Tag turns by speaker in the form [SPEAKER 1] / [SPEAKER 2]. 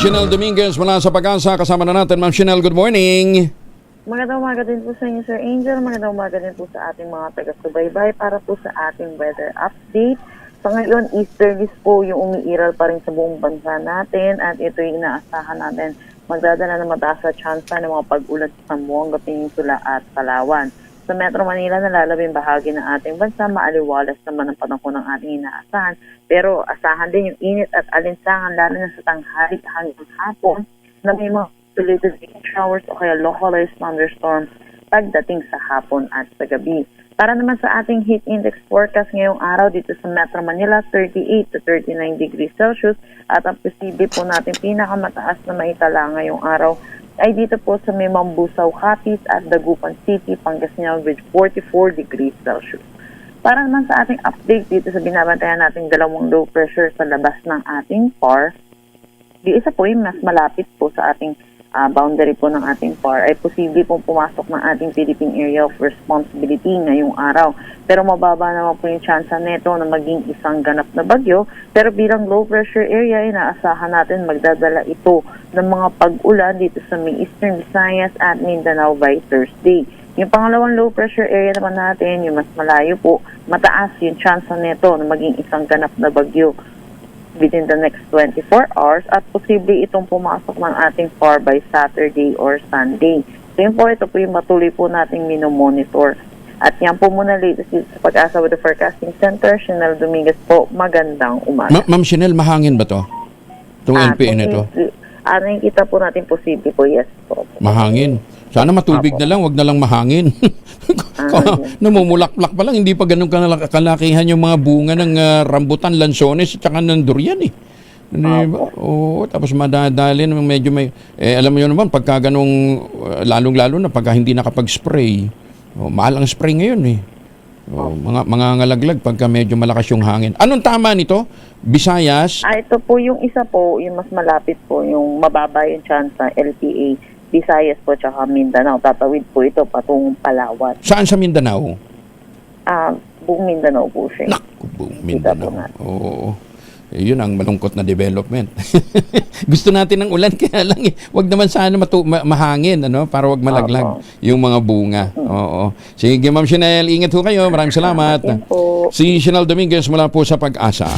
[SPEAKER 1] Chanel Dominguez mula sa Pag-asa. Kasama na natin, Ma'am Chanel. Good morning.
[SPEAKER 2] Magandang umaga din po sa inyo, Sir Angel. Magandang umaga din po sa ating mga taga-subaybay para po sa ating weather update. Sa ngayon, easterlies po yung umiiral pa rin sa buong bansa natin at ito yung inaasahan natin magdadala ng mataas na tsansa ng mga pag-ulat sa Zamboanga Peninsula at Palawan. Sa Metro Manila, nalalabing bahagi ng ating bansa, maaliwalas naman ang panahon ng ating inaasahan. Pero asahan din yung init at alinsangan lalo na sa tanghali hanggang hapon na may mga isolated rain showers o kaya localized thunderstorms pagdating sa hapon at sa gabi. Para naman sa ating heat index forecast ngayong araw dito sa Metro Manila, 38 to 39 degrees Celsius at ang posible po natin pinakamataas na maitala ngayong araw ay dito po sa may Mambusaw, Capiz at Dagupan City, Pangasinan with 44 degrees Celsius. Para naman sa ating update dito sa binabantayan nating dalawang low pressure sa labas ng ating PAR, di isa po yung mas malapit po sa ating boundary po ng ating PAR ay posible pong pumasok ng ating Philippine Area of Responsibility ngayong araw. Pero mababa naman po yung tsansa neto na maging isang ganap na bagyo. Pero bilang low pressure area, inaasahan natin magdadala ito ng mga pag-ulan dito sa may Eastern Visayas at Mindanao by Thursday. Yung pangalawang low pressure area naman natin, yung mas malayo po, mataas yung tsansa neto na maging isang ganap na bagyo within the next 24 hours at posible itong pumasok ng ating PAR by Saturday or Sunday. So yun po, ito po yung matuloy po nating minomonitor. At yan po muna latest dito sa Pag-asa with the Forecasting Center. Chanel Dominguez po, magandang umaga.
[SPEAKER 1] Ma'am Chanel, mahangin ba to? Itong LPA na to?
[SPEAKER 2] Nakikita po natin posible po, yes po.
[SPEAKER 1] Mahangin. Sana matubig na lang, wag na lang mahangin. Namumulaklak pa lang, hindi pa ganun kalakihan yung mga bunga ng rambutan, lansones, at saka ng durian eh. Oo, tapos madadali naman medyo may, alam mo yun naman, pagka ganung, lalong-lalo na pagka hindi nakapag-spray, mahal ang spray ngayon eh. Mga ngalaglag pagka medyo malakas yung hangin. Anong tama nito? Visayas?
[SPEAKER 2] Ito po yung isa po, yung mas malapit po, yung mababa yung chance sa LPA. Visayas po tsaka Mindanao. Tatawid po ito patungong Palawan.
[SPEAKER 1] Saan sa Mindanao?
[SPEAKER 2] Buong Mindanao po siya.
[SPEAKER 1] Naku, buong Mindanao. Oo. Yun ang malungkot na development. Gusto natin ng ulan, kaya lang wag naman sana mahangin, ano, para wag malaglag yung mga bunga. Oo. Sige, Ma'am Chanel, ingat ho kayo. Maraming salamat. Si Chanel Dominguez mula po sa Pag-asa.